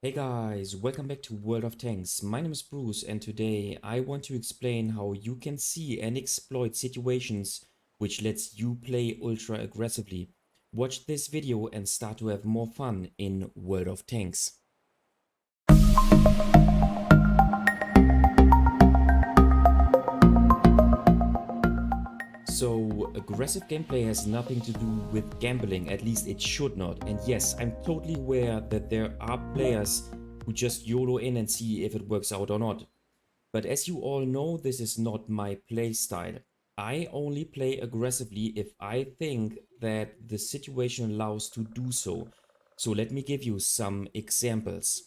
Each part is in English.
Hey guys, welcome back to World of Tanks. My name is Bruce and today I want to explain how you can see and exploit situations which lets you play ultra aggressively. Watch this video and start to have more fun in World of Tanks. So, aggressive gameplay has nothing to do with gambling, at least it should not. And yes, I'm totally aware that there are players who just YOLO in and see if it works out or not. But as you all know, this is not my play style. I only play aggressively if I think that the situation allows to do so. So let me give you some examples.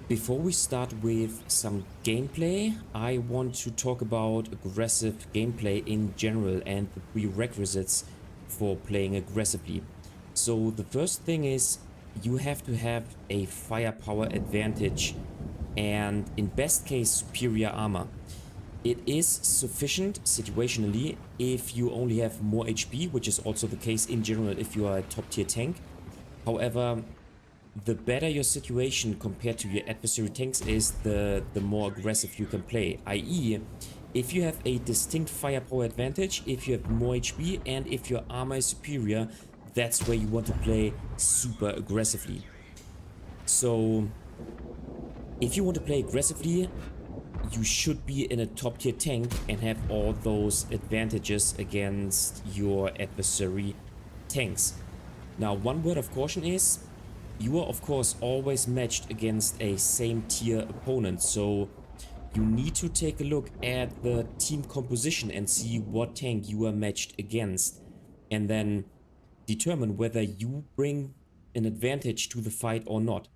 Before we start with some gameplay, I want to talk about aggressive gameplay in general and the prerequisites for playing aggressively. So the first thing is you have to have a firepower advantage and in best case superior armor. It is sufficient situationally if you only have more HP, which is also the case in general if you are a top tier tank. However, the better your situation compared to your adversary tanks is, the more aggressive you can play. i.e., if you have a distinct firepower advantage, if you have more HP, and if your armor is superior, that's where you want to play super aggressively. So, if you want to play aggressively, you should be in a top tier tank and have all those advantages against your adversary tanks. Now, one word of caution is, you are of course always matched against a same tier opponent, so you need to take a look at the team composition and see what tank you are matched against, and then determine whether you bring an advantage to the fight or not.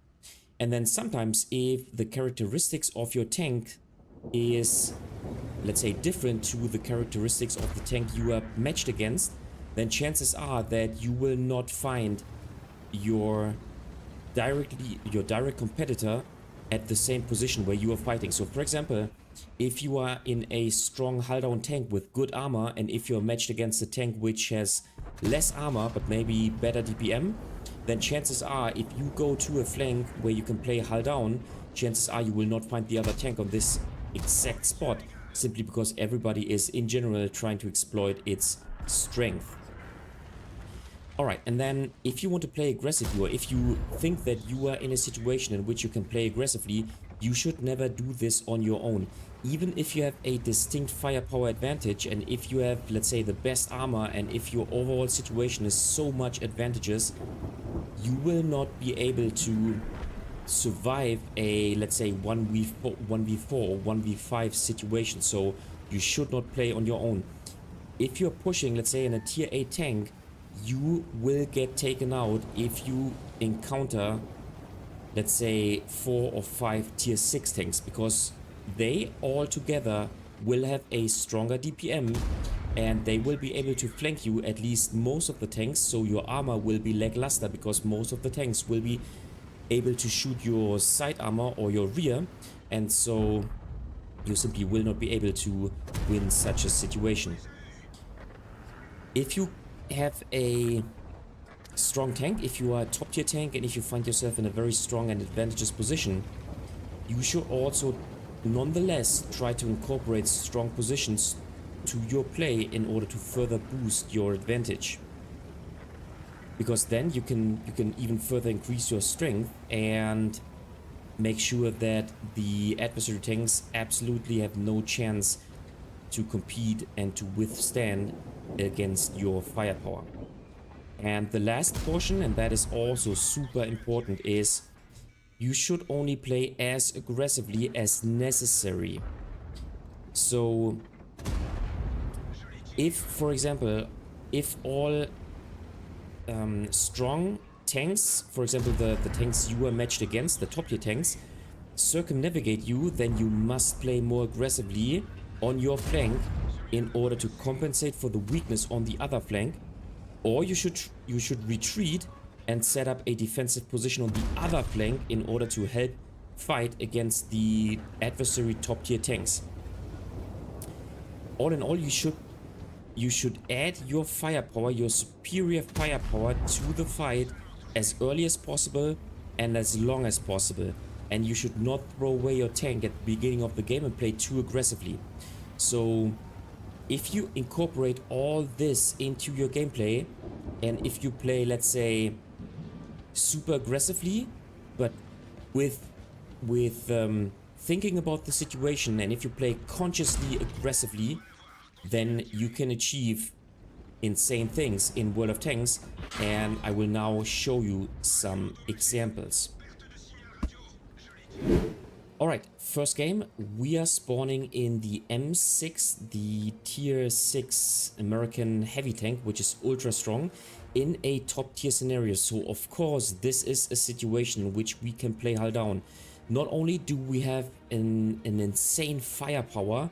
And then sometimes if the characteristics of your tank is, let's say, different to the characteristics of the tank you are matched against, then chances are that you will not find your direct competitor at the same position where you are fighting. So for example, if you are in a strong hull down tank with good armor, and if you're matched against a tank which has less armor but maybe better DPM, then chances are if you go to a flank where you can play hull down, chances are you will not find the other tank on this exact spot, simply because everybody is in general trying to exploit its strength. Alright, and then if you want to play aggressively, or if you think that you are in a situation in which you can play aggressively, you should never do this on your own. Even if you have a distinct firepower advantage, and if you have, let's say, the best armor, and if your overall situation is so much advantageous, you will not be able to survive a, let's say, 1v4 or 1v5 situation, so you should not play on your own. If you're pushing, let's say, in a tier 8 tank, you will get taken out if you encounter, let's say, 4 or 5 tier 6 tanks, because they all together will have a stronger DPM and they will be able to flank you at least most of the tanks, so your armor will be lackluster because most of the tanks will be able to shoot your side armor or your rear, and so you simply will not be able to win such a situation. If you have a strong tank, if you are a top tier tank, and if you find yourself in a very strong and advantageous position, you should also nonetheless try to incorporate strong positions to your play in order to further boost your advantage, because then you can even further increase your strength and make sure that the adversary tanks absolutely have no chance to compete and to withstand against your firepower. And the last portion, and that is also super important, is you should only play as aggressively as necessary. So if, for example, if all strong tanks, for example the tanks you are matched against, the top tier tanks, circumnavigate you, then you must play more aggressively on your flank in order to compensate for the weakness on the other flank, or you should retreat and set up a defensive position on the other flank in order to help fight against the adversary top tier tanks. All in all, you should add your firepower, your superior firepower, to the fight as early as possible, and as long as possible. And you should not throw away your tank at the beginning of the game and play too aggressively. So if you incorporate all this into your gameplay, and if you play, let's say, super aggressively, but with thinking about the situation, and if you play consciously aggressively, then you can achieve insane things in World of Tanks, and I will now show you some examples. Alright, first game, we are spawning in the M6, the tier 6 American heavy tank, which is ultra strong, in a top tier scenario. So of course this is a situation in which we can play hull down. Not only do we have an insane firepower,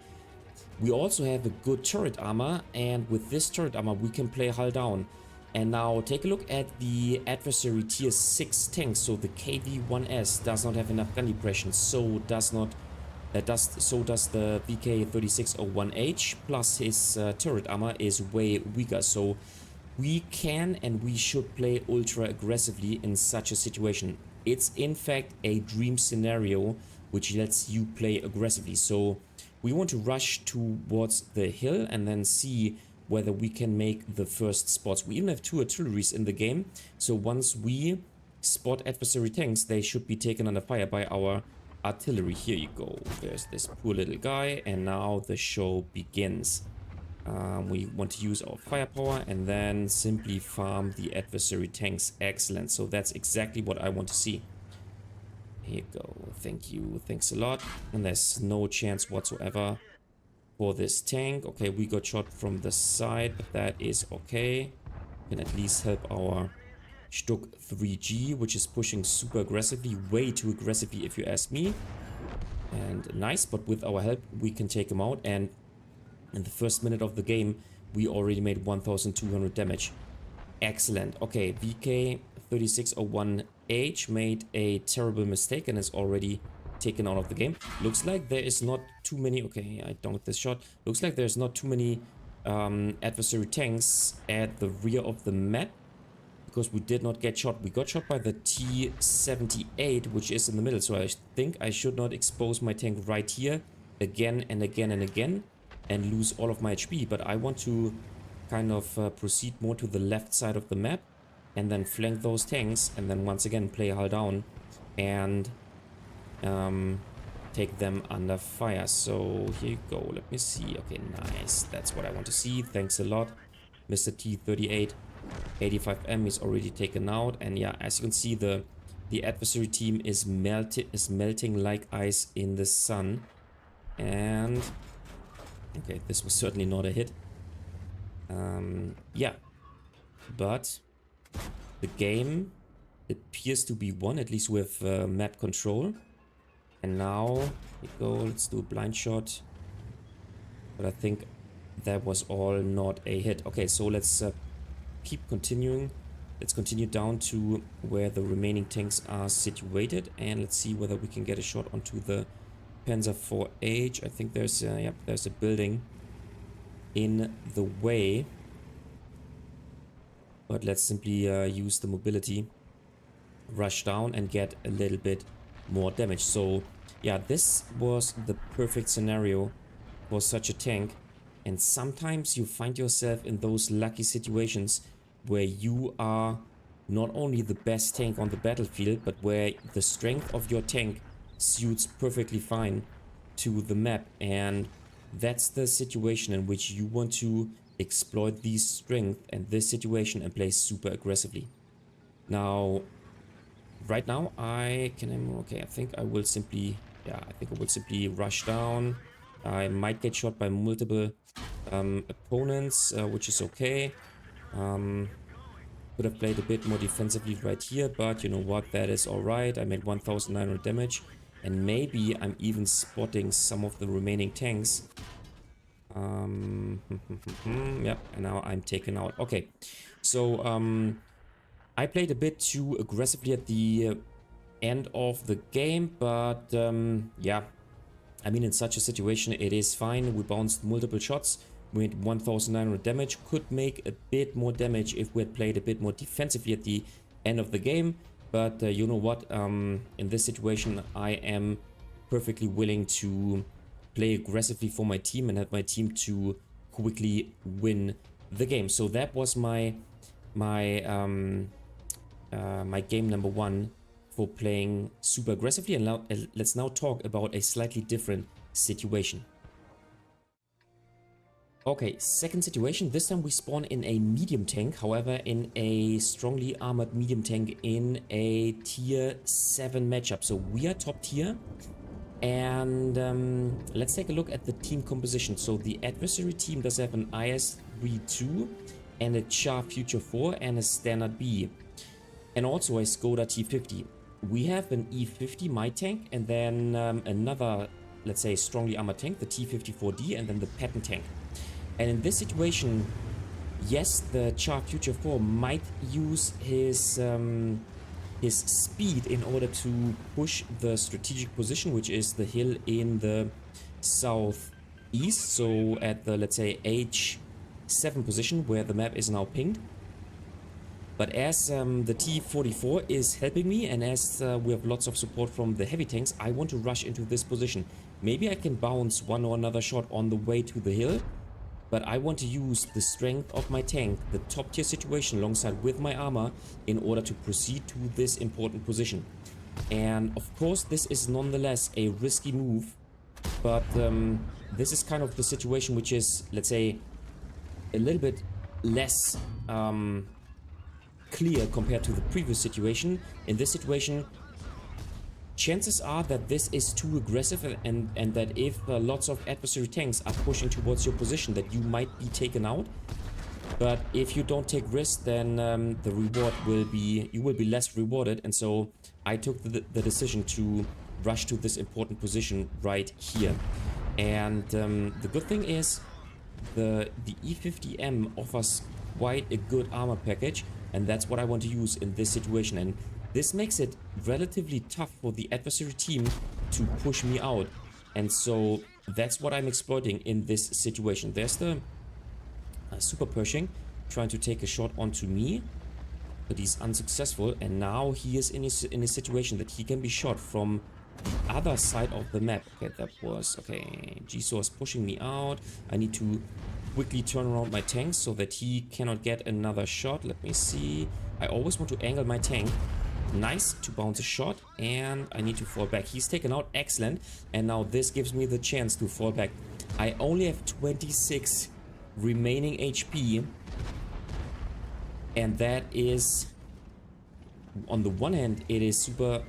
we also have a good turret armor, and with this turret armor we can play hull down. And now take a look at the adversary tier 6 tank. So the KV-1S does not have enough gun depression, so does the VK3601H, plus his turret armor is way weaker. So we can and we should play ultra aggressively in such a situation. It's in fact a dream scenario which lets you play aggressively. So we want to rush towards the hill and then see whether we can make the first spots. We even have 2 artilleries in the game, so once we spot adversary tanks, they should be taken under fire by our artillery. Here you go. There's this poor little guy, and now the show begins. We want to use our firepower and then simply farm the adversary tanks. Excellent. So that's exactly what I want to see. Here you go. Thank you. Thanks a lot. And there's no chance whatsoever for this tank. Okay, we got shot from the side, but that is okay. Can at least help our Stuck 3G, which is pushing super aggressively, way too aggressively if you ask me. And nice, but with our help we can take him out, and in the first minute of the game we already made 1200 damage. Excellent. Okay, VK3601H made a terrible mistake and is already taken out of the game. Looks like there is not too many. Okay, I don't get this shot. Looks like there's not too many adversary tanks at the rear of the map, because we did not get shot. We got shot by the T-78, which is in the middle, so I think I should not expose my tank right here again and again and again and lose all of my HP, but I want to kind of proceed more to the left side of the map and then flank those tanks, and then once again play hull down and take them under fire. So here you go. Let me see. Okay, nice. That's what I want to see. Thanks a lot, Mr. T-38. 85M is already taken out, and yeah, as you can see, the adversary team is melting like ice in the sun. And okay, this was certainly not a hit. Yeah, but the game appears to be won, at least with map control. And now, here we go, let's do a blind shot. But I think that was all not a hit. Okay, so let's keep continuing. Let's continue down to where the remaining tanks are situated, and let's see whether we can get a shot onto the Panzer IV-H. I think there's yep, there's a building in the way, but let's simply use the mobility, rush down and get a little bit more damage. So yeah, this was the perfect scenario for such a tank, and sometimes you find yourself in those lucky situations where you are not only the best tank on the battlefield, but where the strength of your tank suits perfectly fine to the map, and that's the situation in which you want to exploit these strength and this situation and play super aggressively. Now, right now I think I will simply rush down. I might get shot by multiple opponents, which is okay. Could have played a bit more defensively right here, but you know what, that is alright. I made 1900 damage, and maybe I'm even spotting some of the remaining tanks. Yep, and now I'm taken out. Okay, so I played a bit too aggressively at the end of the game, but yeah, I mean, in such a situation it is fine. We bounced multiple shots. We made 1900 damage. Could make a bit more damage if we had played a bit more defensively at the end of the game. But you know what? In this situation, I am perfectly willing to play aggressively for my team and have my team to quickly win the game. So that was my game number one for playing super aggressively. And now let's now talk about a slightly different situation. Okay, second situation. This time we spawn in a medium tank, however in a strongly armored medium tank in a tier 7 matchup. So we are top tier. And let's take a look at the team composition. So the adversary team does have an IS-32 and a Char Future 4 and a Standard B. And also a Skoda T50. We have an E50 my tank and then another, let's say, strongly armored tank, the T54D, and then the Patton tank. And in this situation, yes, the Char Future 4 might use his speed in order to push the strategic position, which is the hill in the southeast. So at the, let's say, H7 position where the map is now pinged. But as the T44 is helping me and as we have lots of support from the heavy tanks, I want to rush into this position. Maybe I can bounce one or another shot on the way to the hill, but I want to use the strength of my tank, the top tier situation alongside with my armor in order to proceed to this important position. And of course this is nonetheless a risky move, but this is kind of the situation which is, let's say, a little bit less clear compared to the previous situation. In this situation, chances are that this is too aggressive and that if lots of adversary tanks are pushing towards your position, that you might be taken out. But if you don't take risks, then the reward will be, you will be less rewarded. And so I took the decision to rush to this important position right here. And the good thing is the E50M offers quite a good armor package, and that's what I want to use in this situation. And this makes it relatively tough for the adversary team to push me out. And so that's what I'm exploiting in this situation. There's the Super Pershing trying to take a shot onto me, but he's unsuccessful. And now he is in a situation that he can be shot from the other side of the map. Okay, that was... Okay, G-Source pushing me out. I need to quickly turn around my tank so that he cannot get another shot. Let me see. I always want to angle my tank. Nice to bounce a shot, and I need to fall back. He's taken out. Excellent. And now this gives me the chance to fall back. I only have 26 remaining HP, and that is, on the one hand, it is super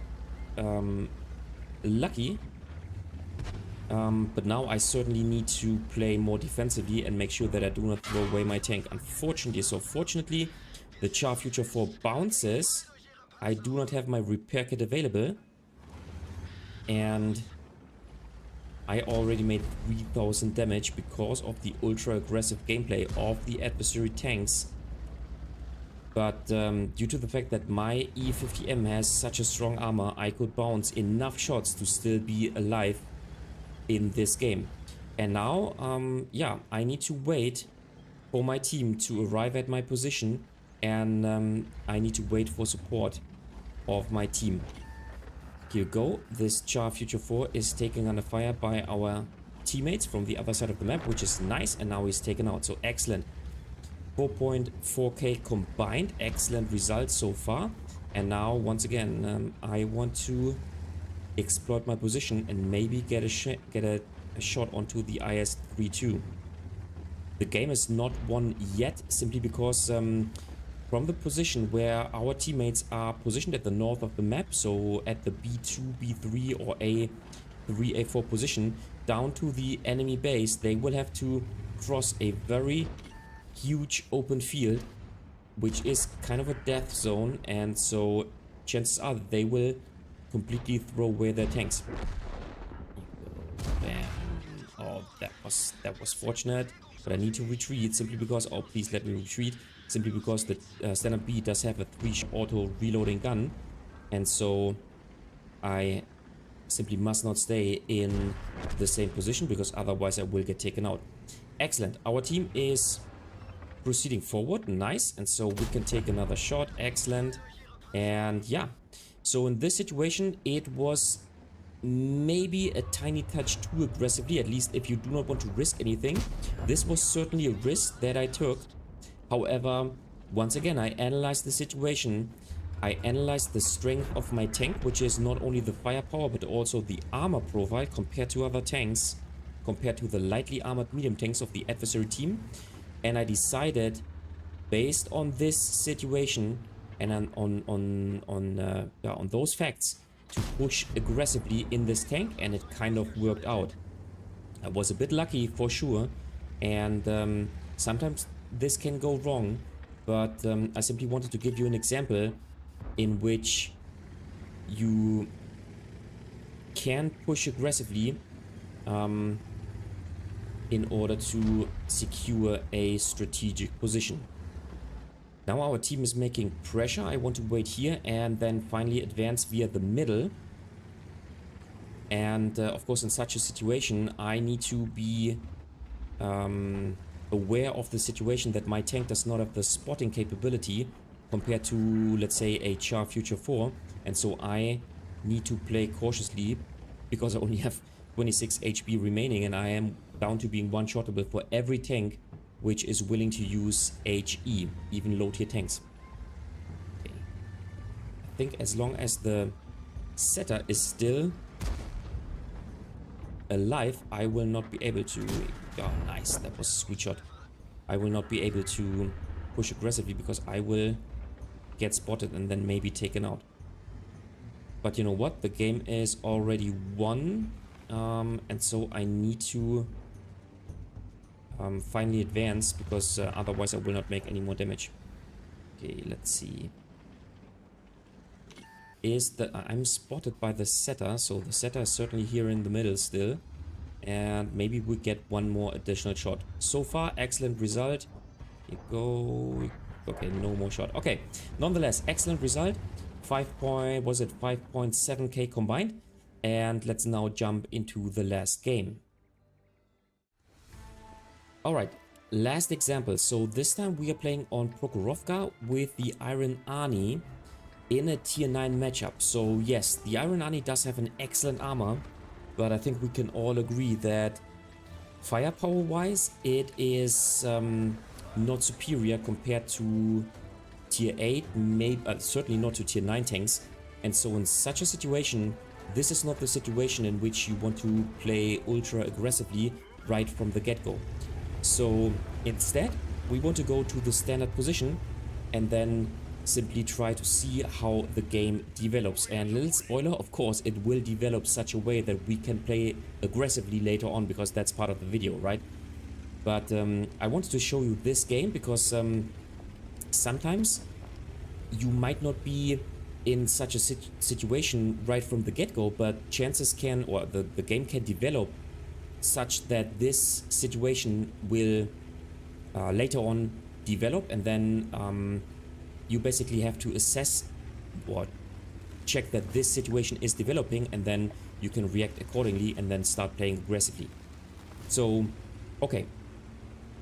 lucky, but now I certainly need to play more defensively and make sure that I do not throw away my tank, unfortunately. So fortunately, the Char Future 4 bounces. I do not have my repair kit available, and I already made 3000 damage because of the ultra aggressive gameplay of the adversary tanks. But due to the fact that my E50M has such a strong armor, I could bounce enough shots to still be alive in this game. And now, yeah, I need to wait for my team to arrive at my position, and I need to wait for support of my team. Here we go. This Char Future 4 is taken under fire by our teammates from the other side of the map, which is nice, and now he's taken out. So excellent. 4.4k combined. Excellent results so far. And now, once again, I want to exploit my position and maybe get a shot onto the IS-32. The game is not won yet, simply because from the position where our teammates are positioned at the north of the map, so at the B2, B3 or A3, A4 position, down to the enemy base, they will have to cross a very huge open field, which is kind of a death zone, and so chances are that they will completely throw away their tanks. Bam. Oh, that was fortunate, but I need to retreat simply because, oh please let me retreat, simply because the Standard B does have a 3-shot auto reloading gun, and so I simply must not stay in the same position because otherwise I will get taken out. Excellent. Our team is proceeding forward. Nice. And so we can take another shot. Excellent. And yeah, so in this situation, it was maybe a tiny touch too aggressively, at least if you do not want to risk anything. This was certainly a risk that I took. However, once again, I analyzed the situation. I analyzed the strength of my tank, which is not only the firepower, but also the armor profile compared to other tanks, compared to the lightly armored medium tanks of the adversary team. And I decided, based on this situation and on those facts, to push aggressively in this tank, and it kind of worked out. I was a bit lucky for sure, and sometimes this can go wrong, but I simply wanted to give you an example in which you can push aggressively in order to secure a strategic position. Now our team is making pressure. I want to wait here and then finally advance via the middle. And of course, in such a situation, I need to be aware of the situation that my tank does not have the spotting capability compared to, let's say, a Char Future 4. And so I need to play cautiously because I only have 26 HP remaining and I am down to being one-shottable for every tank which is willing to use HE, even low-tier tanks. Okay. I think as long as the setter is still alive, I will not be able to... Oh, nice. That was a sweet shot. I will not be able to push aggressively because I will get spotted and then maybe taken out. But you know what? The game is already won. And so I need to finally advance because otherwise I will not make any more damage. Okay, let's see. I'm spotted by the setter, so the setter is certainly here in the middle still. And maybe we get one more additional shot. So far, excellent result. Here you go. Okay, no more shot. Okay, nonetheless, excellent result. 5.7k combined. And let's now jump into the last game. Alright, last example. So this time we are playing on Prokhorovka with the Iron Ani in a tier 9 matchup. So yes, the Iron Ani does have an excellent armor, but I think we can all agree that firepower wise it is not superior compared to tier 8, maybe certainly not to tier 9 tanks. And so in such a situation, this is not the situation in which you want to play ultra aggressively right from the get-go. So instead, we want to go to the standard position and then simply try to see how the game develops. And little spoiler, of course, it will develop such a way that we can play aggressively later on because that's part of the video, right? But I wanted to show you this game because sometimes you might not be in such a situation right from the get-go, but chances can, or the game can develop such that this situation will later on develop, and then you basically have to assess or check that this situation is developing, and then you can react accordingly and then start playing aggressively. So, okay.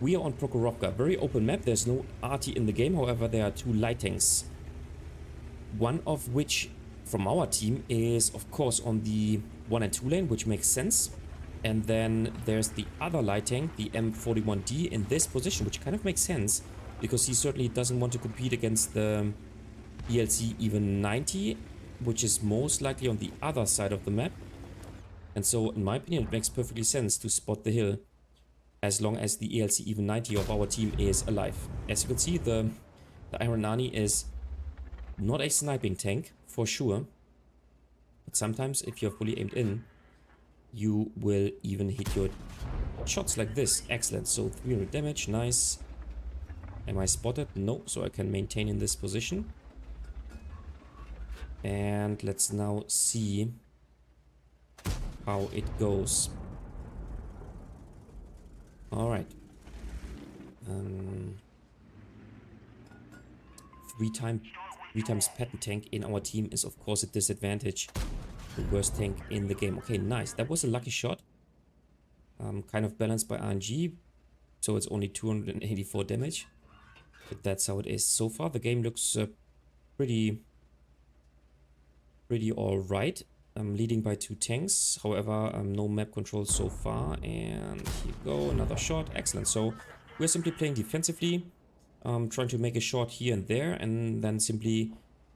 We are on Prokhorovka, very open map. There's no RT in the game, however, there are two light tanks. One of which from our team is, of course, on the 1 and 2 lane, which makes sense. And then there's the other light tank, the M41D, in this position, which kind of makes sense because he certainly doesn't want to compete against the ELC even 90, which is most likely on the other side of the map. And so, in my opinion, it makes perfectly sense to spot the hill as long as the ELC even 90 of our team is alive. As you can see, the Iron Ani is not a sniping tank, for sure. But sometimes, if you're fully aimed in, you will even hit your shots like this. Excellent. So 300 damage. Nice. Am I spotted? No. So I can maintain in this position. And let's now see how it goes. Alright. Three times pattern tank in our team is of course a disadvantage. The worst tank in the game. Okay, nice. That was a lucky shot. Kind of balanced by RNG. So it's only 284 damage. But that's how it is. So far the game looks pretty pretty alright. I'm leading by 2 tanks. However, no map control so far. And here you go, another shot. Excellent. So we're simply playing defensively, trying to make a shot here and there, and then simply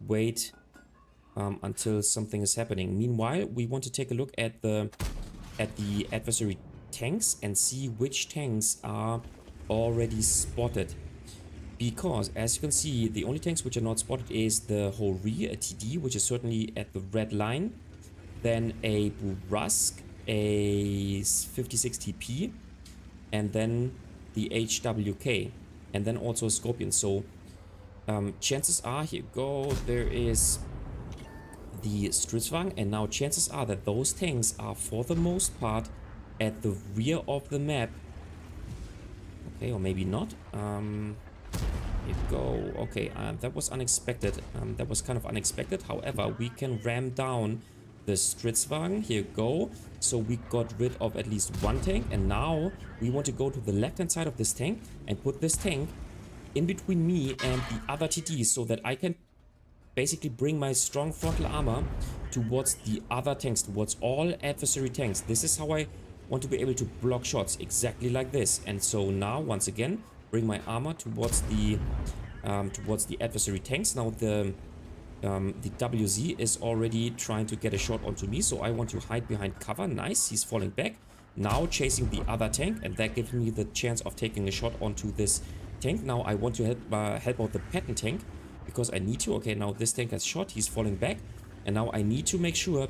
wait until something is happening. Meanwhile, we want to take a look at the adversary tanks and see which tanks are already spotted. Because, as you can see, the only tanks which are not spotted is the Hori, a TD, which is certainly at the red line. Then a Brusk, a 56 TP, and then the HWK, and then also a Scorpion. So, chances are, here you go, there is the Stridsvang, and now chances are that those tanks are, for the most part, at the rear of the map. Okay, or maybe not. Here you go. Okay, that was unexpected. That was kind of unexpected. However, we can ram down the Stridsvang. Here you go. So we got rid of at least one tank, and now we want to go to the left-hand side of this tank and put this tank in between me and the other TTs so that I can basically bring my strong frontal armor towards the other tanks, towards all adversary tanks. This is how I want to be able to block shots, exactly like this. And so now, once again, bring my armor towards the adversary tanks. Now the WZ is already trying to get a shot onto me, so I want to hide behind cover. Nice, he's falling back. Now chasing the other tank, and that gives me the chance of taking a shot onto this tank. Now I want to help out the pattern tank, because I need to. Okay, now this tank has shot, he's falling back, and now I need to make sure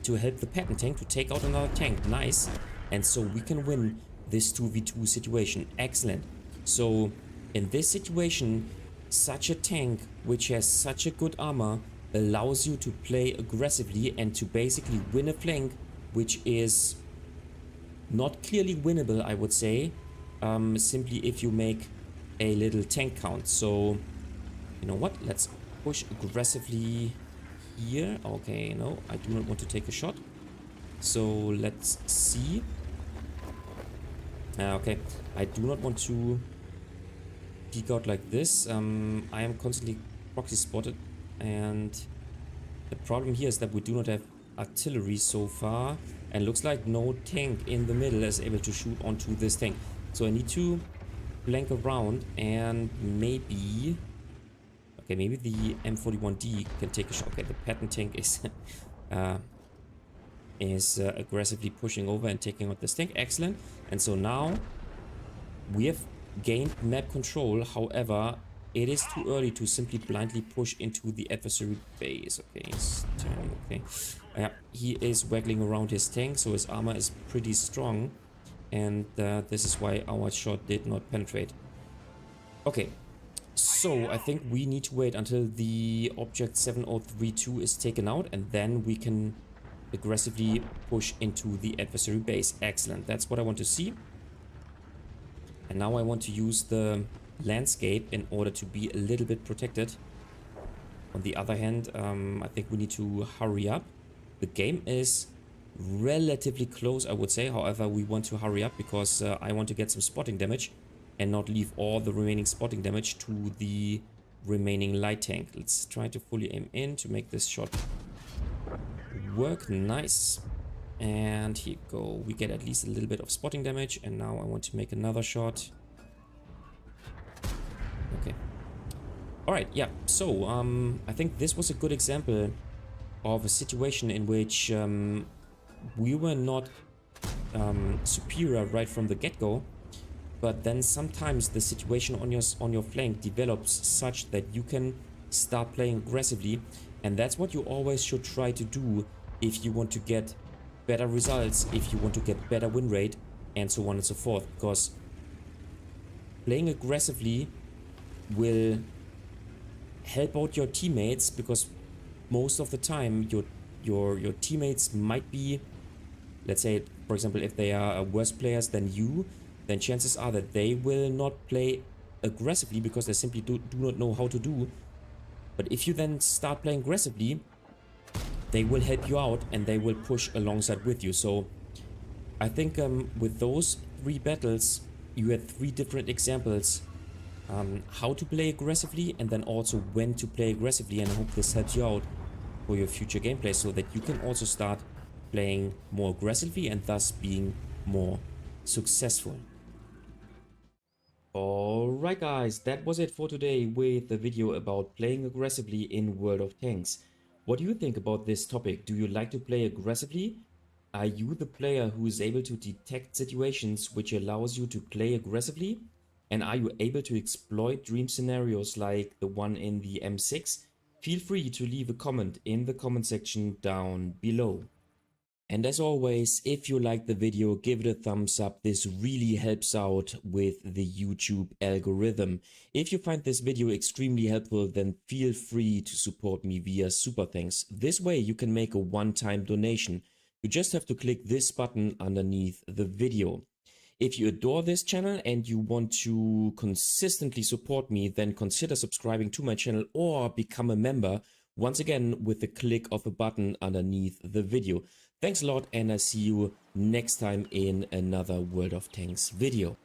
to help the pattern tank to take out another tank. Nice. And so we can win this 2v2 situation. Excellent. So in this situation, such a tank which has such a good armor allows you to play aggressively and to basically win a flank, which is not clearly winnable, I would say, simply if you make a little tank count. So you know what, let's push aggressively here. Okay, no, I do not want to take a shot, so let's see. Okay, I do not want to peek out like this. I am constantly proxy spotted, and the problem here is that we do not have artillery so far, and looks like no tank in the middle is able to shoot onto this tank. So I need to flank around, and maybe okay, maybe the M41D can take a shot. Okay, the pattern tank is aggressively pushing over and taking out this tank. Excellent. And so now we have gained map control. However, it is too early to simply blindly push into the adversary base. Okay, he's turning. Okay, he is waggling around his tank, so his armor is pretty strong, and this is why our shot did not penetrate. Okay, so I think we need to wait until the object 7032 is taken out, and then we can aggressively push into the adversary base. Excellent, that's what I want to see. And now I want to use the landscape in order to be a little bit protected. On the other hand, I think we need to hurry up. The game is relatively close, I would say. However, we want to hurry up because I want to get some spotting damage and not leave all the remaining spotting damage to the remaining light tank. Let's try to fully aim in to make this shot work. Nice. And here you go. We get at least a little bit of spotting damage, and now I want to make another shot. Okay. Alright, yeah. So, I think this was a good example of a situation in which we were not superior right from the get-go, but then sometimes the situation on your flank develops such that you can start playing aggressively, and that's what you always should try to do if you want to get better results, if you want to get better win rate, and so on and so forth, because playing aggressively will help out your teammates, because most of the time your teammates might be, let's say, for example, if they are worse players than you, then chances are that they will not play aggressively because they simply do not know how to do. But if you then start playing aggressively, they will help you out and they will push alongside with you. So I think with those 3 battles, you had 3 different examples how to play aggressively, and then also when to play aggressively, and I hope this helps you out for your future gameplay so that you can also start playing more aggressively and thus being more successful. Alright guys, that was it for today with the video about playing aggressively in World of Tanks. What do you think about this topic? Do you like to play aggressively? Are you the player who is able to detect situations which allows you to play aggressively? And are you able to exploit dream scenarios like the one in the M6? Feel free to leave a comment in the comment section down below. And as always, if you liked the video, give it a thumbs up. This really helps out with the YouTube algorithm. If you find this video extremely helpful, then feel free to support me via Super Thanks. This way you can make a one-time donation. You just have to click this button underneath the video. If you adore this channel and you want to consistently support me, then consider subscribing to my channel or become a member, once again with the click of a button underneath the video. Thanks a lot, and I see you next time in another World of Tanks video.